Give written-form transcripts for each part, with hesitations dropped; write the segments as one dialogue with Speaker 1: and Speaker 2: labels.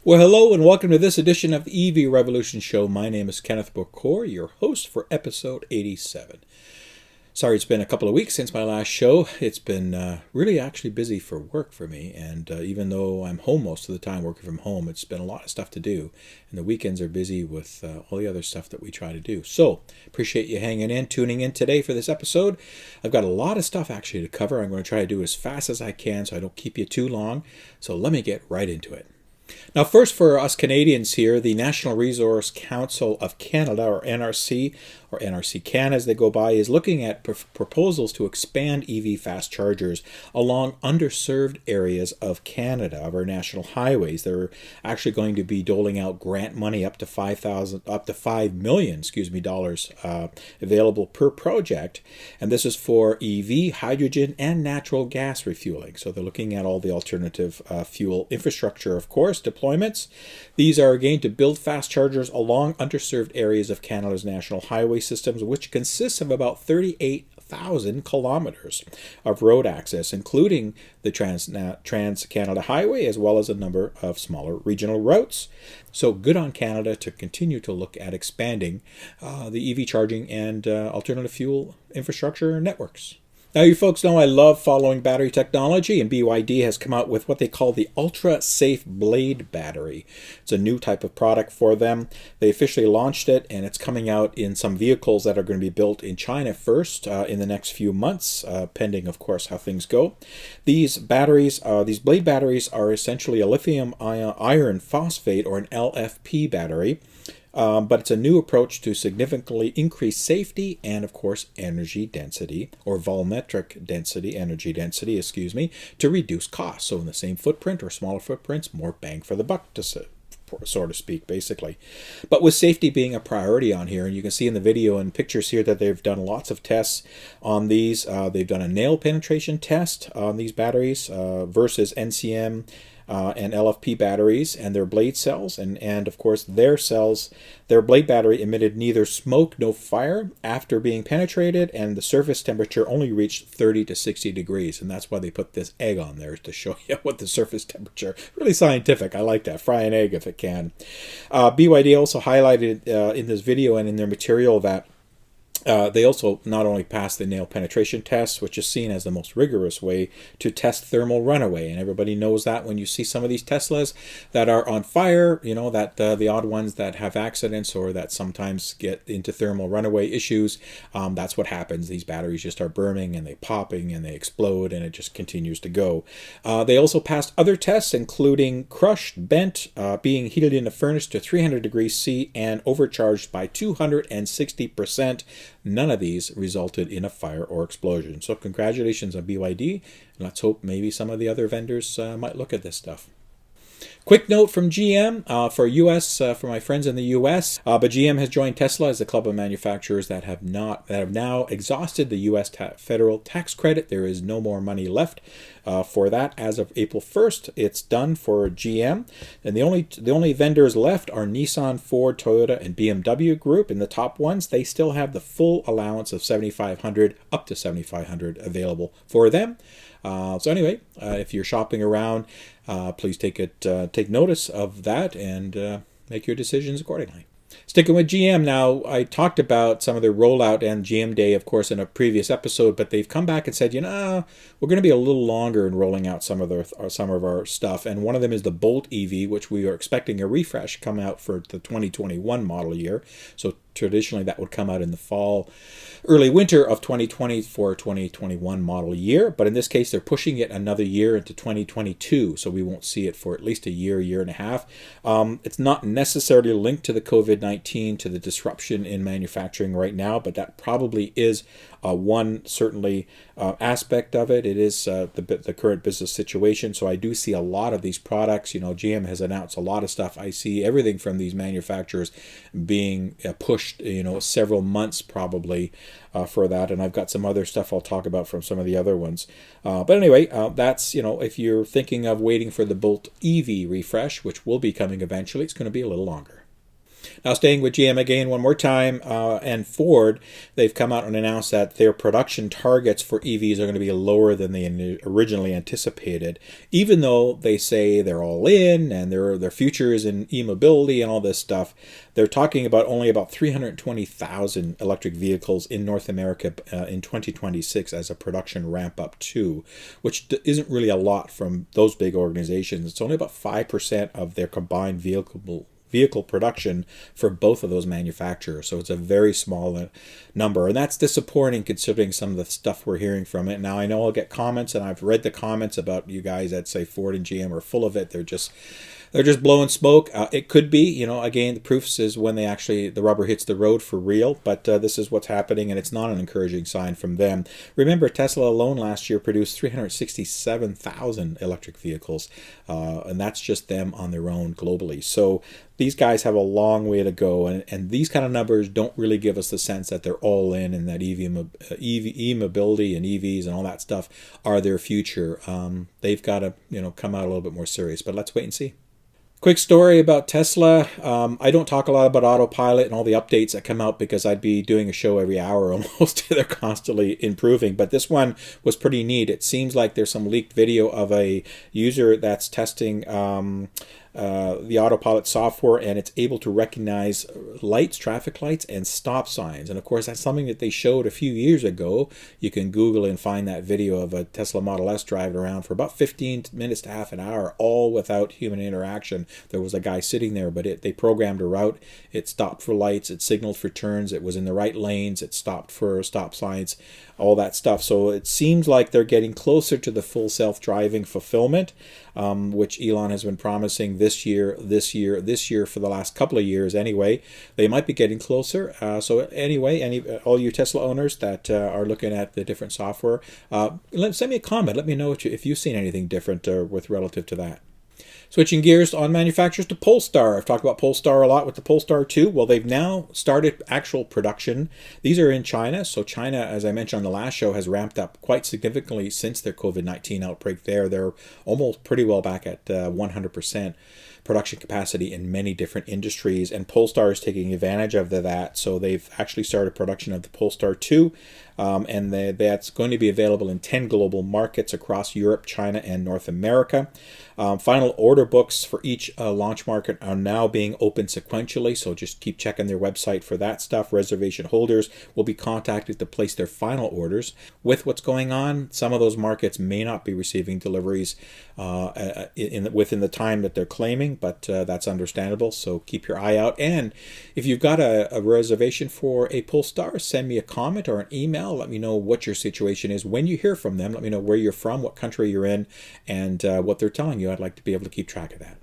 Speaker 1: Well, hello and welcome to this edition of the EV Revolution Show. My name is Kenneth Bokor, your host for episode 87. Sorry, it's been a couple of weeks since my last show. It's been really actually busy for work for me, and even though I'm home most of the time, working from home, it's been a lot of stuff to do, and the weekends are busy with all the other stuff that we try to do. So, appreciate you hanging in, tuning in today for this episode. I've got a lot of stuff actually to cover. I'm going to try to do as fast as I can so I don't keep you too long. So let me get right into it. Now, first for us Canadians here, the National Resource Council of Canada, or NRC, or NRCan as they go by, is looking at proposals to expand EV fast chargers along underserved areas of Canada, of our national highways. They're actually going to be doling out grant money up to $5 million dollars available per project, and this is for EV, hydrogen, and natural gas refueling. So they're looking at all the alternative fuel infrastructure, of course, deployments. These are again to build fast chargers along underserved areas of Canada's national highway systems, which consists of about 38,000 kilometers of road access, including the Trans-Canada Highway, as well as a number of smaller regional routes. So good on Canada to continue to look at expanding the EV charging and alternative fuel infrastructure networks. Now, you folks know I love following battery technology, and BYD has come out with what they call the Ultra Safe Blade battery. It's a new type of product for them. They officially launched it, and it's coming out in some vehicles that are going to be built in China first in the next few months, pending, of course, how things go. These batteries, these blade batteries, are essentially a lithium iron phosphate, or an LFP battery. But it's a new approach to significantly increase safety and, of course, energy density, or volumetric density, energy density, to reduce costs. So in the same footprint or smaller footprints, more bang for the buck, so to speak, basically. But with safety being a priority on here, and you can see in the video and pictures here that they've done lots of tests on these. They've done a nail penetration test on these batteries versus NCM and LFP batteries and their blade cells, and of course their blade battery emitted neither smoke nor fire after being penetrated, and the surface temperature only reached 30 to 60 degrees, and that's why they put this egg on there to show you what the surface temperature. Really scientific. I like that. Fry an egg if it can. BYD also highlighted in this video and in their material that they also not only passed the nail penetration test, which is seen as the most rigorous way to test thermal runaway. And everybody knows that when you see some of these Teslas that are on fire, you know, that the odd ones that have accidents or that sometimes get into thermal runaway issues, that's what happens. These batteries just start burning and they popping and they explode, and it just continues to go. They also passed other tests, including crushed, bent, being heated in a furnace to 300 degrees C and overcharged by 260%. None of these resulted in a fire or explosion. So congratulations on BYD, and let's hope maybe some of the other vendors might look at this stuff. Quick note from GM for my friends in the U.S. But GM has joined Tesla as the club of manufacturers that have now exhausted the U.S. federal tax credit. There is no more money left for that as of April 1st. It's done for GM, and the only vendors left are Nissan, Ford, Toyota, and BMW Group. And the top ones, they still have the full allowance of $7,500 up to $7,500 available for them. So anyway, if you're shopping around, please take notice of that and make your decisions accordingly. Sticking with GM now, I talked about some of their rollout and GM Day, of course, in a previous episode, but they've come back and said, we're going to be a little longer in rolling out some of our stuff, and one of them is the Bolt EV, which we are expecting a refresh come out for the 2021 model year. So traditionally that would come out in the fall, early winter of 2020 for 2021 model year, but in this case they're pushing it another year into 2022, so we won't see it for at least a year and a half. It's not necessarily linked to the COVID-19, to the disruption in manufacturing right now, but that probably is one certainly aspect of it. It is the current business situation. So I do see a lot of these products. GM has announced a lot of stuff. I see everything from these manufacturers being pushed, several months probably for that. And I've got some other stuff I'll talk about from some of the other ones. But anyway, that's, if you're thinking of waiting for the Bolt EV refresh, which will be coming eventually, it's going to be a little longer. Now, staying with GM again one more time, and Ford, they've come out and announced that their production targets for EVs are going to be lower than they originally anticipated, even though they say they're all in and their future is in e-mobility and all this stuff. They're talking about only about 320,000 electric vehicles in North America in 2026 as a production ramp up too, which isn't really a lot from those big organizations. It's only about 5% of their combined vehicle production for both of those manufacturers. So it's a very small number. And that's disappointing considering some of the stuff we're hearing from it. Now, I know I'll get comments, and I've read the comments about you guys that say Ford and GM are full of it. They're just blowing smoke. It could be, again, the proofs is when the rubber hits the road for real. But this is what's happening, and it's not an encouraging sign from them. Remember, Tesla alone last year produced 367,000 electric vehicles, and that's just them on their own globally. So these guys have a long way to go, and these kind of numbers don't really give us the sense that they're all in and that e-mobility and EVs and all that stuff are their future. They've got to come out a little bit more serious, but let's wait and see. Quick story about Tesla. I don't talk a lot about autopilot and all the updates that come out because I'd be doing a show every hour almost. They're constantly improving. But this one was pretty neat. It seems like there's some leaked video of a user that's testing the autopilot software, and it's able to recognize lights, traffic lights, and stop signs. And of course, that's something that they showed a few years ago. You can Google and find that video of a Tesla Model S driving around for about 15 minutes to half an hour, all without human interaction. There was a guy sitting there, but they programmed a route. It stopped for lights, it signaled for turns, it was in the right lanes, it stopped for stop signs, all that stuff. So it seems like they're getting closer to the full self-driving fulfillment, which Elon has been promising this year for the last couple of years anyway. They might be getting closer. So anyway, all you Tesla owners that are looking at the different software, send me a comment. Let me know if you've seen anything different with relative to that. Switching gears on manufacturers to Polestar. I've talked about Polestar a lot with the Polestar 2. Well, they've now started actual production. These are in China. So China, as I mentioned on the last show, has ramped up quite significantly since their COVID-19 outbreak there. They're almost pretty well back at 100% production capacity in many different industries, and Polestar is taking advantage of that. So they've actually started production of the Polestar 2, and that's going to be available in 10 global markets across Europe, China, and North America. Final order books for each launch market are now being opened sequentially, so just keep checking their website for that stuff. Reservation holders will be contacted to place their final orders. With what's going on, some of those markets may not be receiving deliveries within the time that they're claiming, but that's understandable, so keep your eye out. And if you've got a reservation for a Polestar, send me a comment or an email. Let me know what your situation is. When you hear from them, let me know where you're from, what country you're in, and what they're telling you. I'd like to be able to keep track of that.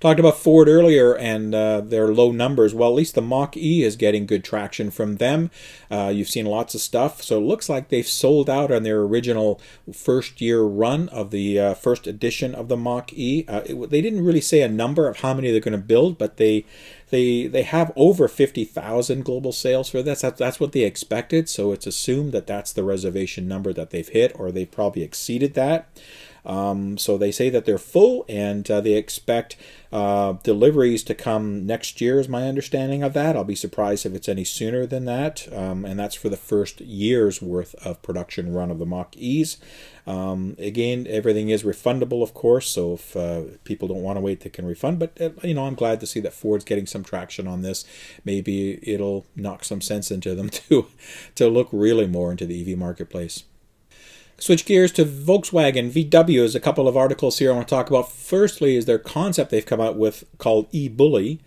Speaker 1: Talked about Ford earlier and their low numbers. Well, at least the Mach E is getting good traction from them. You've seen lots of stuff. So it looks like they've sold out on their original first year run of the first edition of the Mach E. They didn't really say a number of how many they're going to build, but they have over 50,000 global sales for this. That's what they expected. So it's assumed that that's the reservation number that they've hit, or they've probably exceeded that. So they say that they're full, and they expect deliveries to come next year, is my understanding of that. I'll be surprised if it's any sooner than that. And that's for the first year's worth of production run of the Mach E's. Again, everything is refundable, of course, so if people don't want to wait, they can refund. But, I'm glad to see that Ford's getting some traction on this. Maybe it'll knock some sense into them to look really more into the EV marketplace. Switch gears to Volkswagen. VW is a couple of articles here I want to talk about. Firstly is their concept they've come out with called e-Bulli,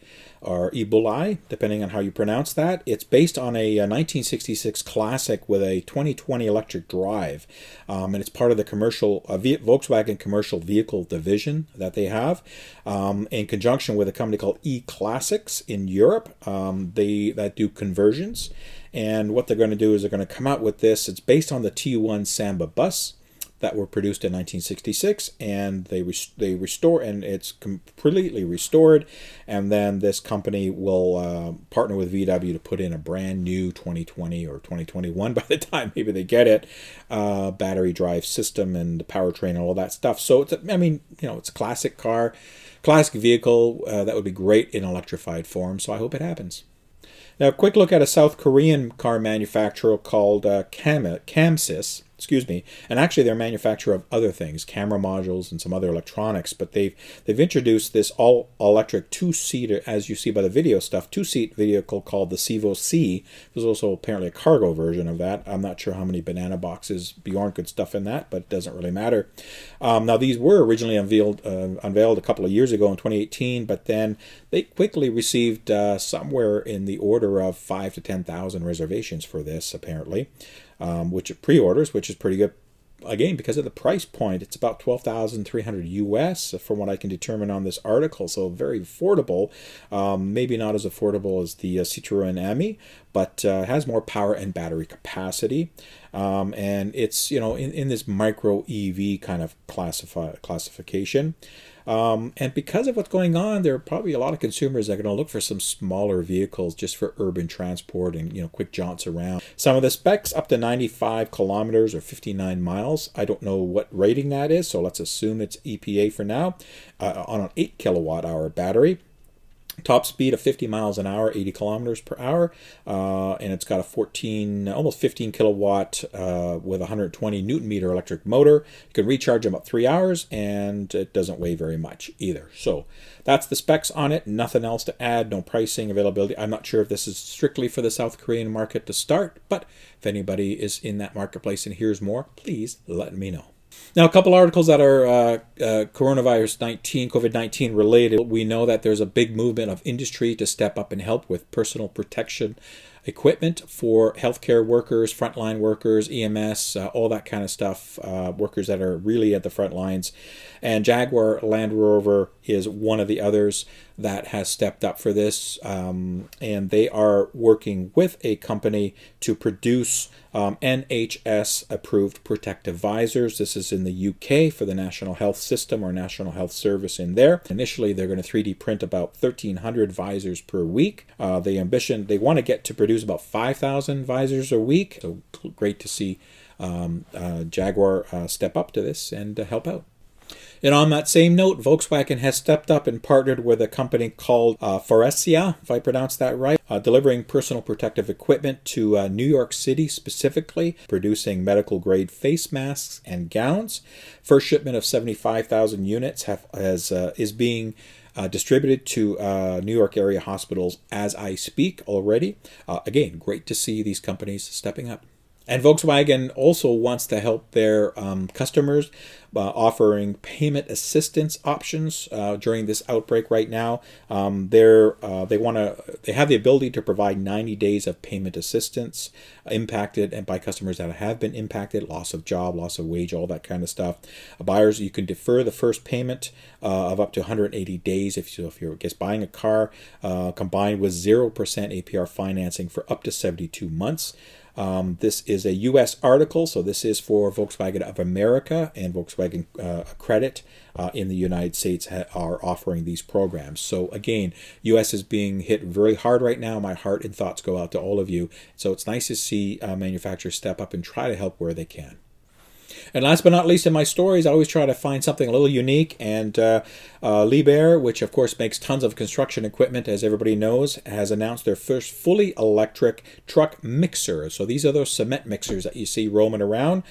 Speaker 1: or e-Bulli, depending on how you pronounce that. It's based on a 1966 classic with a 2020 electric drive, and it's part of the Volkswagen commercial vehicle division that they have, in conjunction with a company called E-Classics in Europe. That do conversions. And what they're going to do is they're going to come out with this. It's based on the T1 Samba bus that were produced in 1966, and they restore, and it's completely restored. And then this company will partner with VW to put in a brand new 2020 or 2021 by the time maybe they get it, battery drive system and the powertrain and all that stuff. So it's a classic car. classic vehicle that would be great in electrified form, so I hope it happens. Now, a quick look at a South Korean car manufacturer called Cammsys. And actually they're a manufacturer of other things, camera modules and some other electronics, but they've introduced this all-electric two-seater, as you see by the video stuff, two-seat vehicle called the Cevo C. There's also apparently a cargo version of that. I'm not sure how many banana boxes Bjorn could stuff in that, but it doesn't really matter. Now, these were originally unveiled a couple of years ago in 2018, but then they quickly received somewhere in the order of 5,000 to 10,000 reservations for this, apparently. Which are pre-orders, which is pretty good. Again, because of the price point, it's about $12,300 US from what I can determine on this article. So very affordable. Maybe not as affordable as the Citroën Ami, but has more power and battery capacity. And it's, in this micro EV kind of classification. And because of what's going on, there are probably a lot of consumers that are going to look for some smaller vehicles just for urban transport and, quick jaunts around. Some of the specs up to 95 kilometers or 59 miles. I don't know what rating that is, so let's assume it's EPA for now, on an 8 kilowatt hour battery. Top speed of 50 miles an hour, 80 kilometers per hour, and it's got a almost 15 kilowatt with 120 Newton meter electric motor. You can recharge in about 3 hours, and it doesn't weigh very much either. So that's the specs on it. Nothing else to add. No pricing, availability. I'm not sure if this is strictly for the South Korean market to start, but if anybody is in that marketplace and hears more, please let me know. Now, a couple articles that are COVID-19 related. We know that there's a big movement of industry to step up and help with personal protection equipment for healthcare workers, frontline workers, EMS, all that kind of stuff, workers that are really at the front lines. And Jaguar Land Rover is one of the others that has stepped up for this. And they are working with a company to produce NHS-approved protective visors. This is in the UK for the National Health System or National Health Service in there. Initially, they're going to 3D print about 1,300 visors per week. They want to get to produce about 5,000 visors a week. So great to see Jaguar step up to this and help out. And on that same note, Volkswagen has stepped up and partnered with a company called Faurecia, if I pronounced that right, delivering personal protective equipment to New York City specifically, producing medical-grade face masks and gowns. First shipment of 75,000 units is being distributed to New York area hospitals as I speak already. Again, great to see these companies stepping up. And Volkswagen also wants to help their customers offering payment assistance options during this outbreak right now. They have the ability to provide 90 days of payment assistance impacted and by customers that have been impacted, loss of job, loss of wage, all that kind of stuff. Buyers, you can defer the first payment of up to 180 days if you're buying a car, combined with 0% APR financing for up to 72 months. This is a U.S. article, so this is for Volkswagen of America, and Volkswagen Credit in the United States are offering these programs. So again, U.S. is being hit very hard right now. My heart and thoughts go out to all of you. So it's nice to see manufacturers step up and try to help where they can. And last but not least in my stories, I always try to find something a little unique. And Liebherr, which of course makes tons of construction equipment, as everybody knows, has announced their first fully electric truck mixer. So these are those cement mixers that you see roaming around.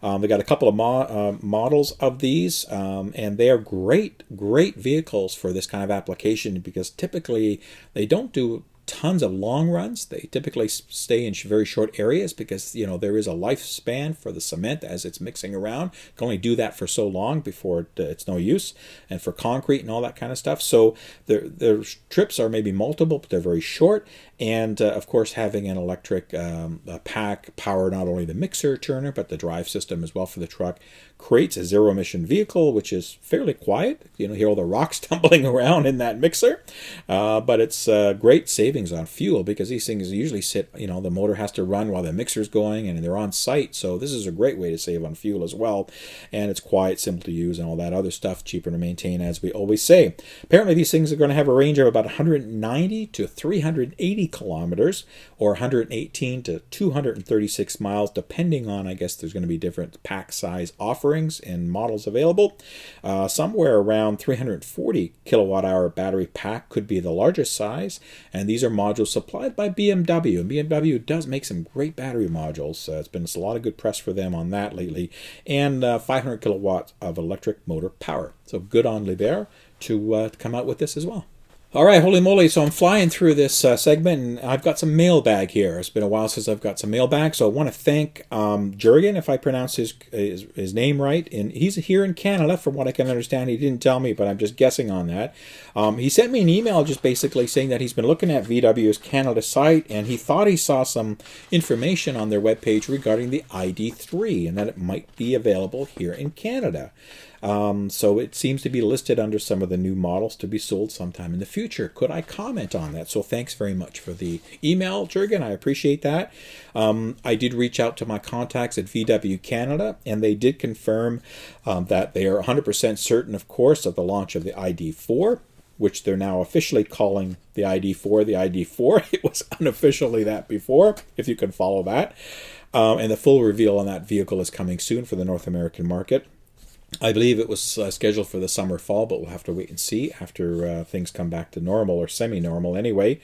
Speaker 1: They got a couple of models of these, and they are great vehicles for this kind of application because typically they don't do tons of long runs. They typically stay in very short areas because there is a lifespan for the cement as it's mixing around. You can only do that for so long before it's no use, and for concrete and all that kind of stuff. So their trips are maybe multiple, but they're very short. And of course, having an electric pack power not only the mixer turner but the drive system as well for the truck creates a zero-emission vehicle, which is fairly quiet. You hear all the rocks tumbling around in that mixer, but it's great, safe savings on fuel, because these things usually sit, the motor has to run while the mixer's going and they're on site. So this is a great way to save on fuel as well. And it's quiet, simple to use, and all that other stuff, cheaper to maintain, as we always say. Apparently these things are going to have a range of about 190 to 380 kilometers, or 118 to 236 miles, depending on, I guess there's going to be different pack size offerings and models available. Somewhere around 340 kilowatt hour battery pack could be the largest size, and these are modules supplied by BMW. And BMW does make some great battery modules. It's been a lot of good press for them on that lately, and 500 kilowatts of electric motor power. So good on Liebherr to come out with this as well. All right, holy moly, so I'm flying through this segment, and I've got some MailBag here. It's been a while since I've got some MailBag, so I want to thank Jurgen, if I pronounce his name right, and he's here in Canada, from what I can understand. He didn't tell me, but I'm just guessing on that. He sent me an email just basically saying that he's been looking at VW's Canada site, and he thought he saw some information on their webpage regarding the ID3, and that it might be available here in Canada. So it seems to be listed under some of the new models to be sold sometime in the future. Could I comment on that? So thanks very much for the email, Jurgen. I appreciate that. I did reach out to my contacts at VW Canada, and they did confirm that they are 100% certain, of course, of the launch of the ID4, which they're now officially calling the ID4 the ID4. It was unofficially that before, if you can follow that. And the full reveal on that vehicle is coming soon for the North American market. I believe it was scheduled for the summer, fall, but we'll have to wait and see after things come back to normal, or semi-normal anyway.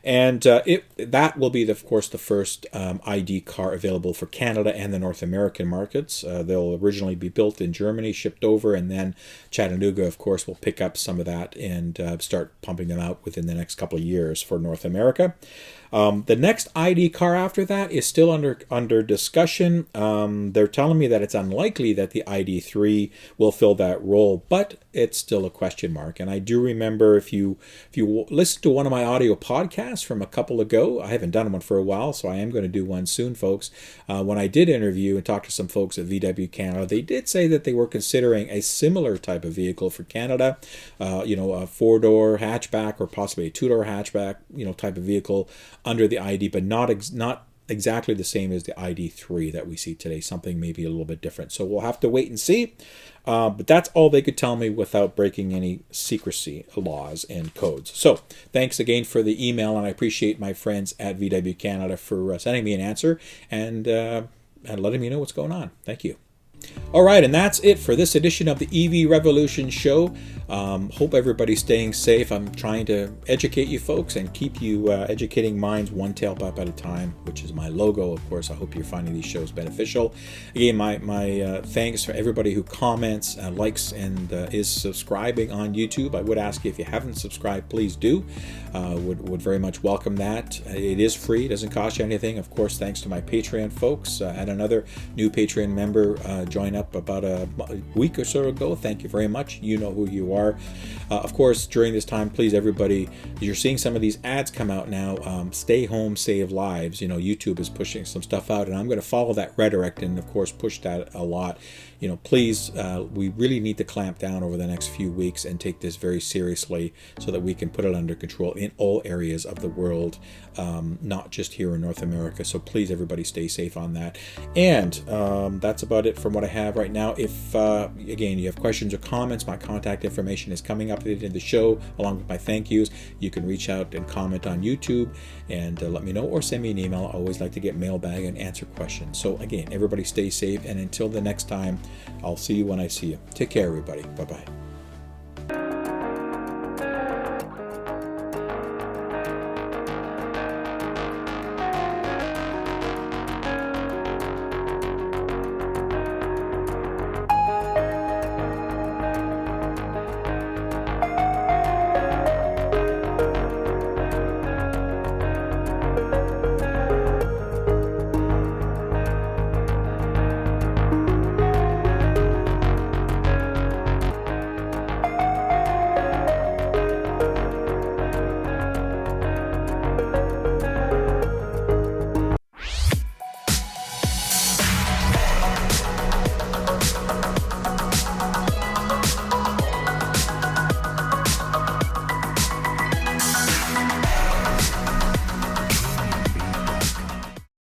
Speaker 1: And that will be, of course, the first ID car available for Canada and the North American markets. They'll originally be built in Germany, shipped over, and then Chattanooga, of course, will pick up some of that and start pumping them out within the next couple of years for North America. The next ID car after that is still under discussion. They're telling me that it's unlikely that the ID3 will fill that role, but it's still a question mark. And I do remember, if you listen to one of my audio podcasts from a couple ago, I haven't done one for a while, so I am going to do one soon, folks. When I did interview and talk to some folks at VW Canada, they did say that they were considering a similar type of vehicle for Canada, a four-door hatchback or possibly a two-door hatchback, type of vehicle under the ID, but not exactly the same as the ID3 that we see today. Something maybe a little bit different. So we'll have to wait and see. But that's all they could tell me without breaking any secrecy laws and codes. So thanks again for the email, and I appreciate my friends at VW Canada for sending me an answer and letting me know what's going on. Thank you. All right, and that's it for this edition of the EV Revolution Show. Hope everybody's staying safe. I'm trying to educate you folks and keep you educating minds one tailpipe at a time, which is my logo, of course. I hope you're finding these shows beneficial. Again, my thanks for everybody who comments, likes, and is subscribing on YouTube. I would ask you, if you haven't subscribed, please do. Would very much welcome that. It is free. It doesn't cost you anything. Of course, thanks to my Patreon folks. I had another new Patreon member join up about a week or so ago. Thank you very much. You know who you are. Of course, during this time, please, everybody, you're seeing some of these ads come out now. Stay home, save lives. YouTube is pushing some stuff out, and I'm going to follow that rhetoric and, of course, push that a lot. Please, we really need to clamp down over the next few weeks and take this very seriously so that we can put it under control in all areas of the world, not just here in North America. So please, everybody, stay safe on that. And that's about it from what I have right now. If, again, you have questions or comments, my contact information is coming up in the show along with my thank yous. You can reach out and comment on YouTube and let me know, or send me an email. I always like to get MailBag and answer questions. So again, everybody stay safe, and until the next time, I'll see you when I see you. Take care, everybody. Bye-bye.